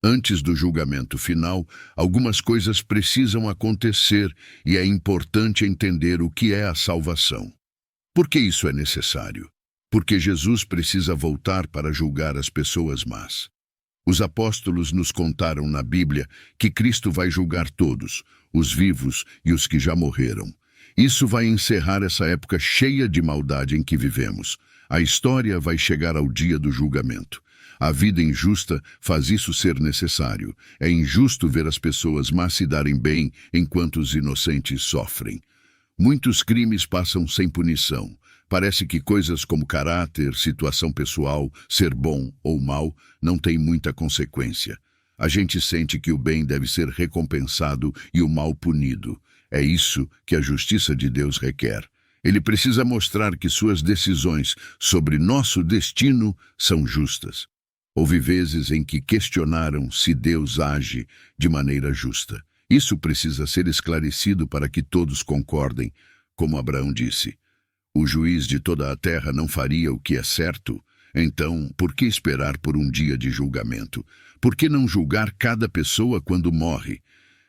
Antes do julgamento final, algumas coisas precisam acontecer e é importante entender o que é a salvação. Por que isso é necessário? Porque Jesus precisa voltar para julgar as pessoas más. Os apóstolos nos contaram na Bíblia que Cristo vai julgar todos, os vivos e os que já morreram. Isso vai encerrar essa época cheia de maldade em que vivemos. A história vai chegar ao dia do julgamento. A vida injusta faz isso ser necessário. É injusto ver as pessoas más se darem bem enquanto os inocentes sofrem. Muitos crimes passam sem punição. Parece que coisas como caráter, situação pessoal, ser bom ou mal, não têm muita consequência. A gente sente que o bem deve ser recompensado e o mal punido. É isso que a justiça de Deus requer. Ele precisa mostrar que suas decisões sobre nosso destino são justas. Houve vezes em que questionaram se Deus age de maneira justa. Isso precisa ser esclarecido para que todos concordem, como Abraão disse. O juiz de toda a terra não faria o que é certo? Então, por que esperar por um dia de julgamento? Por que não julgar cada pessoa quando morre?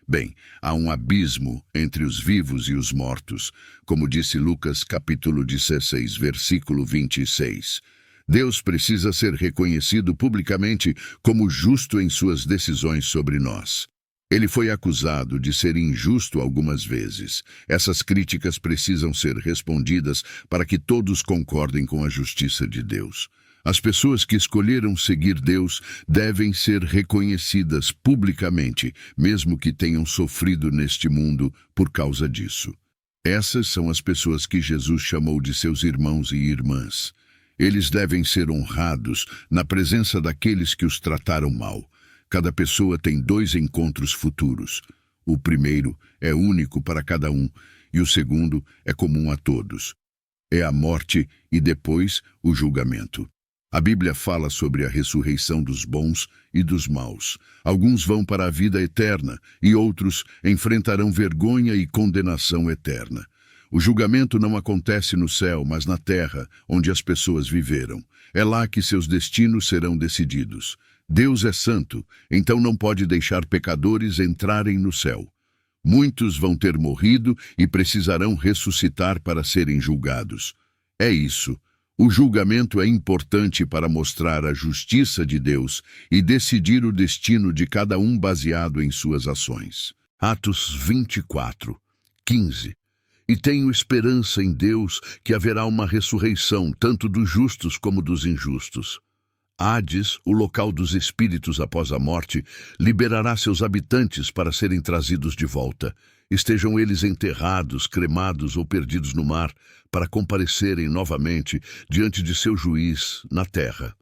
Bem, há um abismo entre os vivos e os mortos, como disse Lucas capítulo 16, versículo 26. Deus precisa ser reconhecido publicamente como justo em suas decisões sobre nós. Ele foi acusado de ser injusto algumas vezes. Essas críticas precisam ser respondidas para que todos concordem com a justiça de Deus. As pessoas que escolheram seguir Deus devem ser reconhecidas publicamente, mesmo que tenham sofrido neste mundo por causa disso. Essas são as pessoas que Jesus chamou de seus irmãos e irmãs. Eles devem ser honrados na presença daqueles que os trataram mal. Cada pessoa tem 2 encontros futuros. O primeiro é único para cada um, e o segundo é comum a todos. É a morte e depois o julgamento. A Bíblia fala sobre a ressurreição dos bons e dos maus. Alguns vão para a vida eterna e outros enfrentarão vergonha e condenação eterna. O julgamento não acontece no céu, mas na terra, onde as pessoas viveram. É lá que seus destinos serão decididos. Deus é santo, então não pode deixar pecadores entrarem no céu. Muitos vão ter morrido e precisarão ressuscitar para serem julgados. É isso. O julgamento é importante para mostrar a justiça de Deus e decidir o destino de cada um baseado em suas ações. Atos 24, 15. E tenho esperança em Deus que haverá uma ressurreição tanto dos justos como dos injustos. Hades, o local dos espíritos após a morte, liberará seus habitantes para serem trazidos de volta. Estejam eles enterrados, cremados ou perdidos no mar, para comparecerem novamente diante de seu juiz na terra.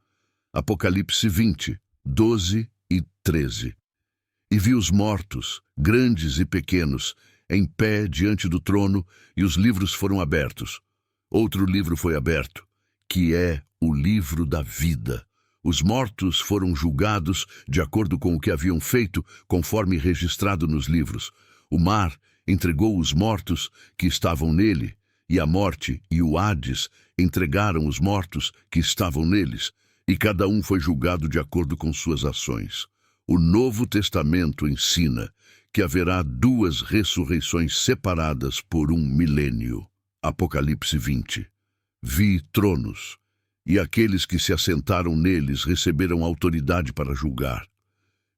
Apocalipse 20, 12 e 13. E vi os mortos, grandes e pequenos, em pé diante do trono, e os livros foram abertos. Outro livro foi aberto, que é o livro da vida. Os mortos foram julgados de acordo com o que haviam feito, conforme registrado nos livros. O mar entregou os mortos que estavam nele, e a morte e o Hades entregaram os mortos que estavam neles, e cada um foi julgado de acordo com suas ações. O Novo Testamento ensina que haverá 2 ressurreições separadas por 1 milênio. Apocalipse 20. Vi tronos, e aqueles que se assentaram neles receberam autoridade para julgar.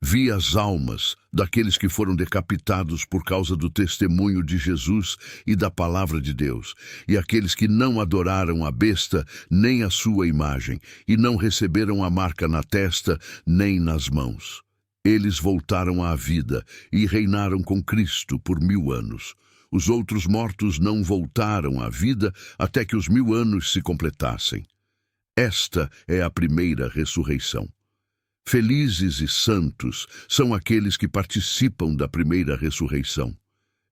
Vi as almas daqueles que foram decapitados por causa do testemunho de Jesus e da palavra de Deus, e aqueles que não adoraram a besta nem a sua imagem, e não receberam a marca na testa nem nas mãos. Eles voltaram à vida e reinaram com Cristo por 1000 anos. Os outros mortos não voltaram à vida até que os 1000 anos se completassem. Esta é a primeira ressurreição. Felizes e santos são aqueles que participam da primeira ressurreição.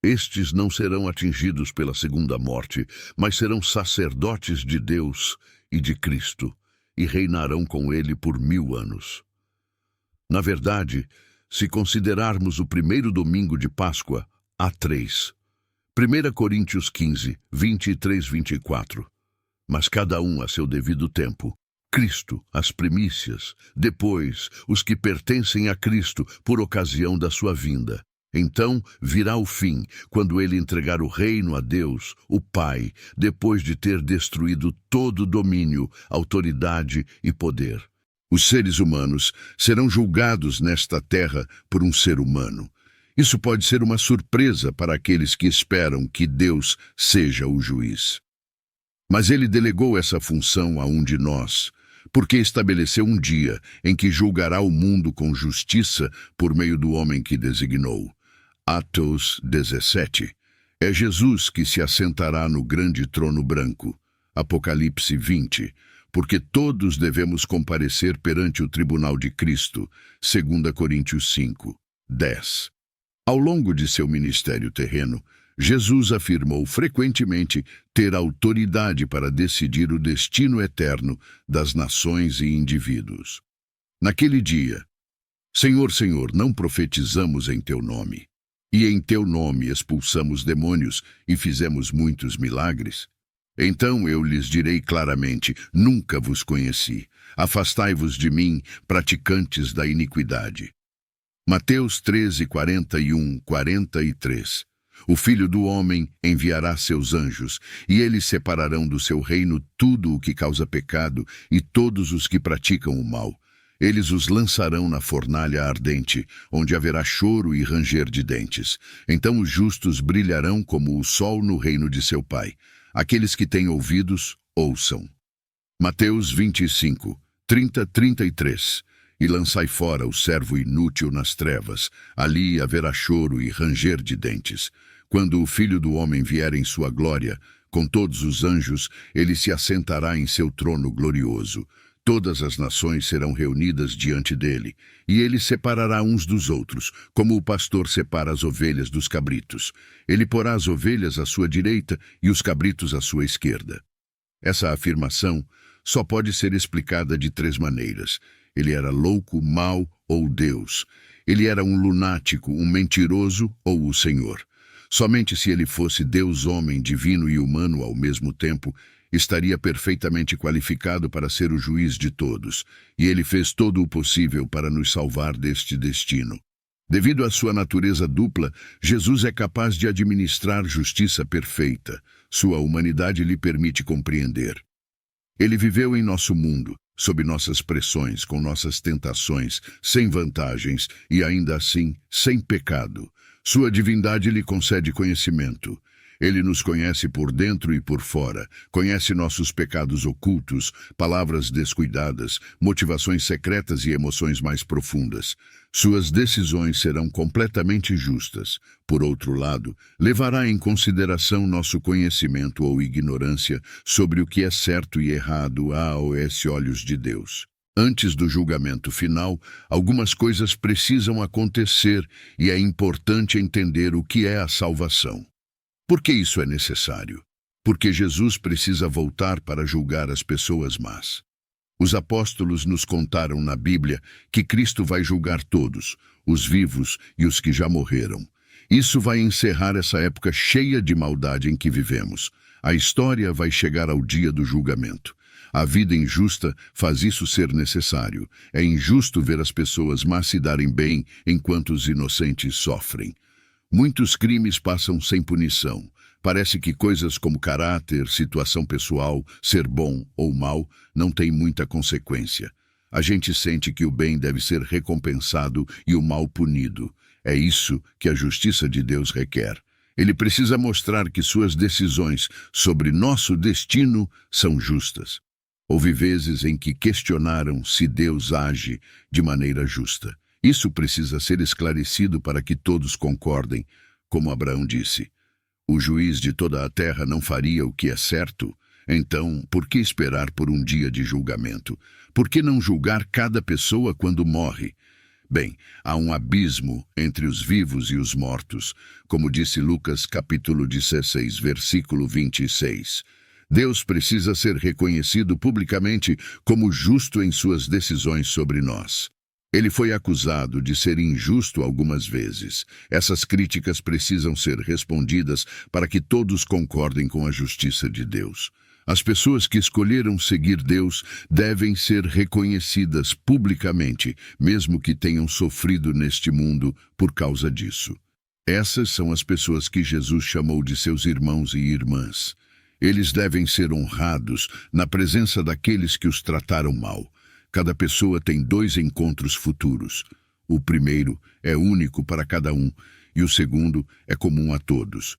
Estes não serão atingidos pela segunda morte, mas serão sacerdotes de Deus e de Cristo, e reinarão com ele por 1000 anos. Na verdade, se considerarmos o primeiro domingo de Páscoa, há 3. 1 Coríntios 15, 23, 24. Mas cada um a seu devido tempo. Cristo, as primícias, depois os que pertencem a Cristo por ocasião da sua vinda. Então virá o fim, quando ele entregar o reino a Deus, o Pai, depois de ter destruído todo domínio, autoridade e poder. Os seres humanos serão julgados nesta terra por um ser humano. Isso pode ser uma surpresa para aqueles que esperam que Deus seja o juiz. Mas ele delegou essa função a um de nós, porque estabeleceu um dia em que julgará o mundo com justiça por meio do homem que designou. Atos 17. É Jesus que se assentará no grande trono branco. Apocalipse 20. Porque todos devemos comparecer perante o tribunal de Cristo. 2 Coríntios 5. 10. Ao longo de seu ministério terreno, Jesus afirmou frequentemente ter autoridade para decidir o destino eterno das nações e indivíduos. Naquele dia, Senhor, Senhor, não profetizamos em teu nome, e em teu nome expulsamos demônios e fizemos muitos milagres? Então eu lhes direi claramente, nunca vos conheci. Afastai-vos de mim, praticantes da iniquidade. Mateus 13, 41-43. O Filho do Homem enviará seus anjos, e eles separarão do seu reino tudo o que causa pecado e todos os que praticam o mal. Eles os lançarão na fornalha ardente, onde haverá choro e ranger de dentes. Então os justos brilharão como o sol no reino de seu Pai. Aqueles que têm ouvidos, ouçam. Mateus 25, 30-33. E lançai fora o servo inútil nas trevas. Ali haverá choro e ranger de dentes. Quando o Filho do Homem vier em sua glória, com todos os anjos, ele se assentará em seu trono glorioso. Todas as nações serão reunidas diante dele, e ele separará uns dos outros, como o pastor separa as ovelhas dos cabritos. Ele porá as ovelhas à sua direita e os cabritos à sua esquerda. Essa afirmação só pode ser explicada de três maneiras. Ele era louco, mau ou Deus. Ele era um lunático, um mentiroso ou o Senhor. Somente se ele fosse Deus, homem, divino e humano ao mesmo tempo, estaria perfeitamente qualificado para ser o juiz de todos, e ele fez todo o possível para nos salvar deste destino. Devido à sua natureza dupla, Jesus é capaz de administrar justiça perfeita. Sua humanidade lhe permite compreender. Ele viveu em nosso mundo, sob nossas pressões, com nossas tentações, sem vantagens e ainda assim, sem pecado. Sua divindade lhe concede conhecimento. Ele nos conhece por dentro e por fora, conhece nossos pecados ocultos, palavras descuidadas, motivações secretas e emoções mais profundas. Suas decisões serão completamente justas. Por outro lado, levará em consideração nosso conhecimento ou ignorância sobre o que é certo e errado aos olhos de Deus. Antes do julgamento final, algumas coisas precisam acontecer e é importante entender o que é a salvação. Por que isso é necessário? Porque Jesus precisa voltar para julgar as pessoas más. Os apóstolos nos contaram na Bíblia que Cristo vai julgar todos, os vivos e os que já morreram. Isso vai encerrar essa época cheia de maldade em que vivemos. A história vai chegar ao dia do julgamento. A vida injusta faz isso ser necessário. É injusto ver as pessoas más se darem bem enquanto os inocentes sofrem. Muitos crimes passam sem punição. Parece que coisas como caráter, situação pessoal, ser bom ou mal, não têm muita consequência. A gente sente que o bem deve ser recompensado e o mal punido. É isso que a justiça de Deus requer. Ele precisa mostrar que suas decisões sobre nosso destino são justas. Houve vezes em que questionaram se Deus age de maneira justa. Isso precisa ser esclarecido para que todos concordem, como Abraão disse. O juiz de toda a terra não faria o que é certo? Então, por que esperar por um dia de julgamento? Por que não julgar cada pessoa quando morre? Bem, há um abismo entre os vivos e os mortos, como disse Lucas capítulo 16, versículo 26. Deus precisa ser reconhecido publicamente como justo em suas decisões sobre nós. Ele foi acusado de ser injusto algumas vezes. Essas críticas precisam ser respondidas para que todos concordem com a justiça de Deus. As pessoas que escolheram seguir Deus devem ser reconhecidas publicamente, mesmo que tenham sofrido neste mundo por causa disso. Essas são as pessoas que Jesus chamou de seus irmãos e irmãs. Eles devem ser honrados na presença daqueles que os trataram mal. Cada pessoa tem 2 encontros futuros. O primeiro é único para cada um, e o segundo é comum a todos.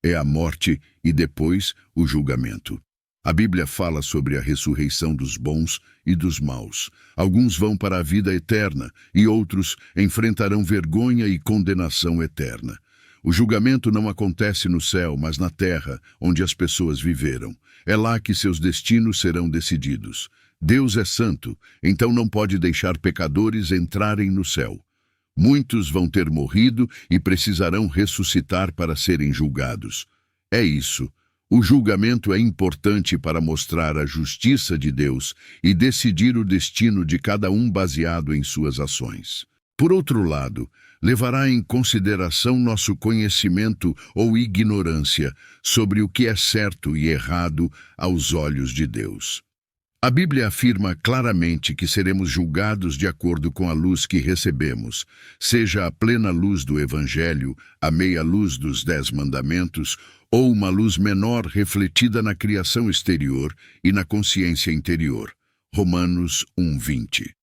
É a morte e depois o julgamento. A Bíblia fala sobre a ressurreição dos bons e dos maus. Alguns vão para a vida eterna e outros enfrentarão vergonha e condenação eterna. O julgamento não acontece no céu, mas na terra, onde as pessoas viveram. É lá que seus destinos serão decididos. Deus é santo, então não pode deixar pecadores entrarem no céu. Muitos vão ter morrido e precisarão ressuscitar para serem julgados. É isso. O julgamento é importante para mostrar a justiça de Deus e decidir o destino de cada um baseado em suas ações. Por outro lado, levará em consideração nosso conhecimento ou ignorância sobre o que é certo e errado aos olhos de Deus. A Bíblia afirma claramente que seremos julgados de acordo com a luz que recebemos, seja a plena luz do Evangelho, a meia luz dos 10 mandamentos, ou uma luz menor refletida na criação exterior e na consciência interior. Romanos 1:20.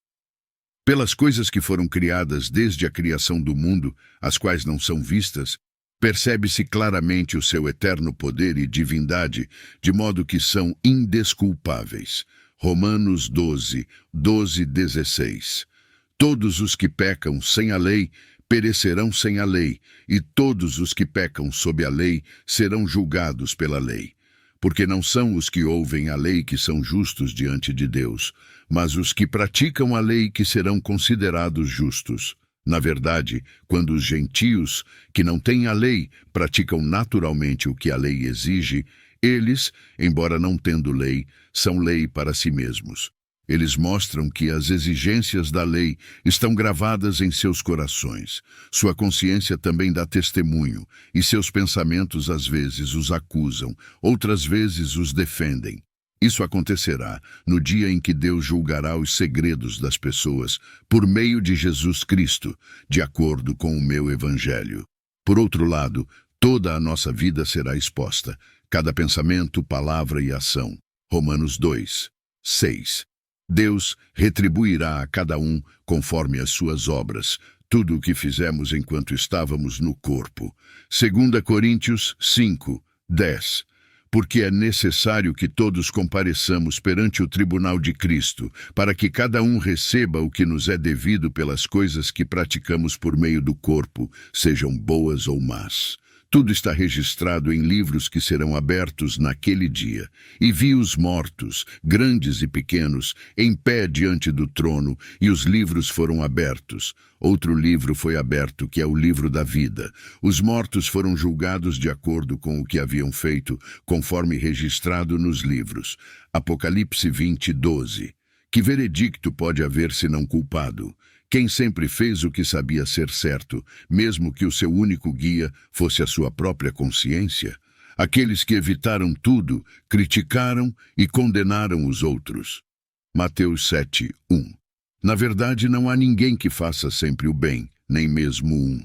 Pelas coisas que foram criadas desde a criação do mundo, as quais não são vistas, percebe-se claramente o seu eterno poder e divindade, de modo que são indesculpáveis. Romanos 12:16. Todos os que pecam sem a lei perecerão sem a lei, e todos os que pecam sob a lei serão julgados pela lei. Porque não são os que ouvem a lei que são justos diante de Deus, mas os que praticam a lei que serão considerados justos. Na verdade, quando os gentios, que não têm a lei, praticam naturalmente o que a lei exige, eles, embora não tendo lei, são lei para si mesmos. Eles mostram que as exigências da lei estão gravadas em seus corações. Sua consciência também dá testemunho, e seus pensamentos às vezes os acusam, outras vezes os defendem. Isso acontecerá no dia em que Deus julgará os segredos das pessoas por meio de Jesus Cristo, de acordo com o meu Evangelho. Por outro lado, toda a nossa vida será exposta, cada pensamento, palavra e ação. Romanos 2:6. Deus retribuirá a cada um conforme as suas obras, tudo o que fizemos enquanto estávamos no corpo. 2 Coríntios 5:10. Porque é necessário que todos compareçamos perante o tribunal de Cristo, para que cada um receba o que nos é devido pelas coisas que praticamos por meio do corpo, sejam boas ou más. Tudo está registrado em livros que serão abertos naquele dia. E vi os mortos, grandes e pequenos, em pé diante do trono, e os livros foram abertos. Outro livro foi aberto, que é o livro da vida. Os mortos foram julgados de acordo com o que haviam feito, conforme registrado nos livros. Apocalipse 20:12. Que veredicto pode haver senão culpado? Quem sempre fez o que sabia ser certo, mesmo que o seu único guia fosse a sua própria consciência? Aqueles que evitaram tudo, criticaram e condenaram os outros. Mateus 7:1. Na verdade, não há ninguém que faça sempre o bem, nem mesmo um.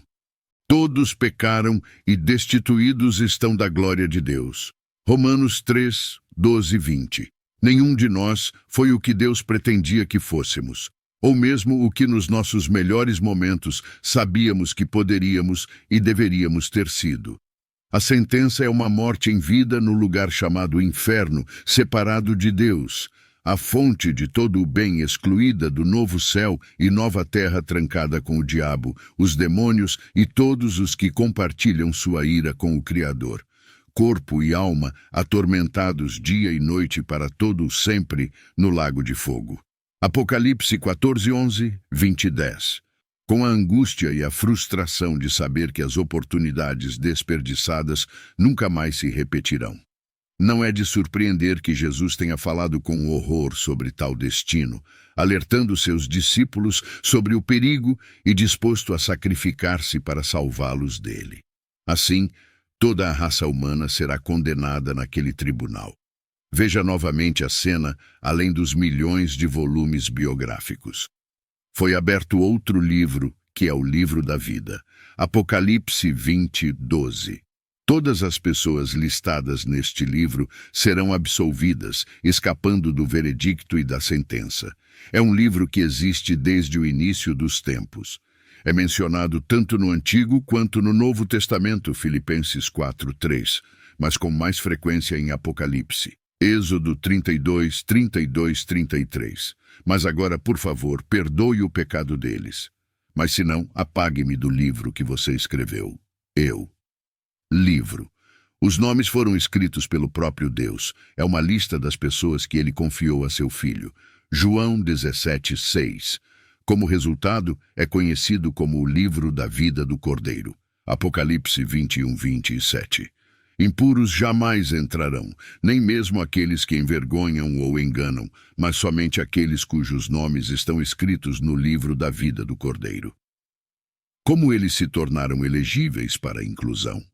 Todos pecaram e destituídos estão da glória de Deus. Romanos 3:12-20. Nenhum de nós foi o que Deus pretendia que fôssemos, ou mesmo o que nos nossos melhores momentos sabíamos que poderíamos e deveríamos ter sido. A sentença é uma morte em vida no lugar chamado inferno, separado de Deus, a fonte de todo o bem excluída do novo céu e nova terra trancada com o diabo, os demônios e todos os que compartilham sua ira com o Criador. Corpo e alma atormentados dia e noite para todo o sempre no lago de fogo. Apocalipse 14:11, 20:10. Com a angústia e a frustração de saber que as oportunidades desperdiçadas nunca mais se repetirão. Não é de surpreender que Jesus tenha falado com horror sobre tal destino, alertando seus discípulos sobre o perigo e disposto a sacrificar-se para salvá-los dele. Assim, toda a raça humana será condenada naquele tribunal. Veja novamente a cena, além dos milhões de volumes biográficos. Foi aberto outro livro, que é o livro da vida. Apocalipse 20:12. Todas as pessoas listadas neste livro serão absolvidas, escapando do veredicto e da sentença. É um livro que existe desde o início dos tempos. É mencionado tanto no Antigo quanto no Novo Testamento, Filipenses 4:3, mas com mais frequência em Apocalipse. Êxodo 32, 32, 33. Mas agora, por favor, perdoe o pecado deles. Mas se não, apague-me do livro que você escreveu. Livro. Os nomes foram escritos pelo próprio Deus. É uma lista das pessoas que ele confiou a seu filho. João 17:6. Como resultado, é conhecido como o livro da vida do Cordeiro. Apocalipse 21:27. Impuros jamais entrarão, nem mesmo aqueles que envergonham ou enganam, mas somente aqueles cujos nomes estão escritos no livro da vida do Cordeiro. Como eles se tornaram elegíveis para a inclusão?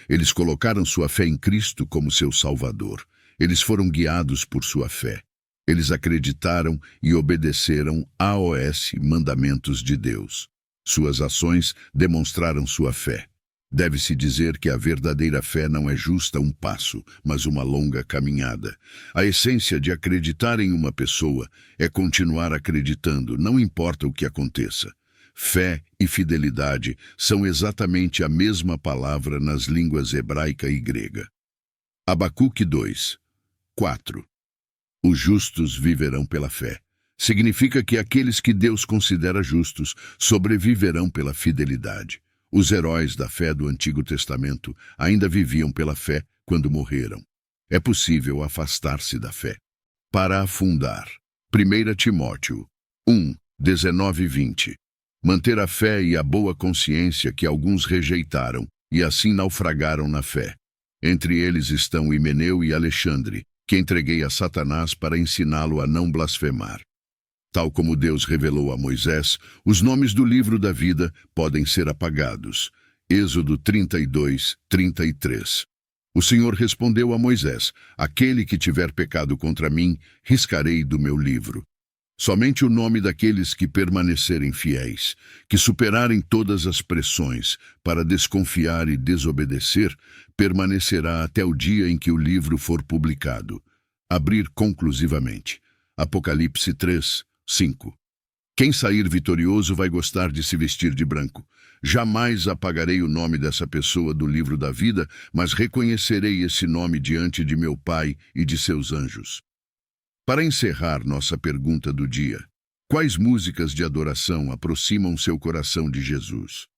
Eles colocaram sua fé em Cristo como seu Salvador. Eles foram guiados por sua fé. Eles acreditaram e obedeceram aos mandamentos de Deus. Suas ações demonstraram sua fé. Deve-se dizer que a verdadeira fé não é justa um passo, mas uma longa caminhada. A essência de acreditar em uma pessoa é continuar acreditando, não importa o que aconteça. Fé e fidelidade são exatamente a mesma palavra nas línguas hebraica e grega. Abacuque 2:4. Os justos viverão pela fé. Significa que aqueles que Deus considera justos sobreviverão pela fidelidade. Os heróis da fé do Antigo Testamento ainda viviam pela fé quando morreram. É possível afastar-se da fé. Para afundar. 1 Timóteo 1:19-20. Manter a fé e a boa consciência que alguns rejeitaram e assim naufragaram na fé. Entre eles estão Himeneu e Alexandre, que entreguei a Satanás para ensiná-lo a não blasfemar. Tal como Deus revelou a Moisés, os nomes do livro da vida podem ser apagados. Êxodo 32:33. O Senhor respondeu a Moisés: aquele que tiver pecado contra mim, riscarei do meu livro. Somente o nome daqueles que permanecerem fiéis, que superarem todas as pressões para desconfiar e desobedecer, permanecerá até o dia em que o livro for publicado. Abrir conclusivamente. Apocalipse 3:5. Quem sair vitorioso vai gostar de se vestir de branco. Jamais apagarei o nome dessa pessoa do livro da vida, mas reconhecerei esse nome diante de meu Pai e de seus anjos. Para encerrar nossa pergunta do dia, quais músicas de adoração aproximam seu coração de Jesus?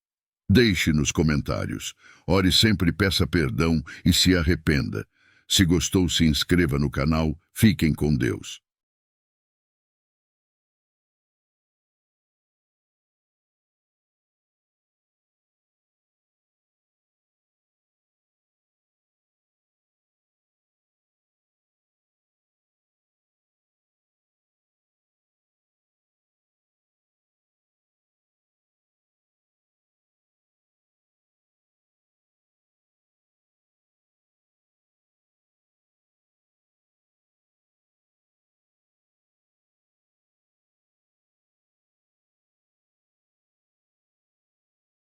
Deixe nos comentários. Ore sempre, peça perdão e se arrependa. Se gostou, se inscreva no canal. Fiquem com Deus.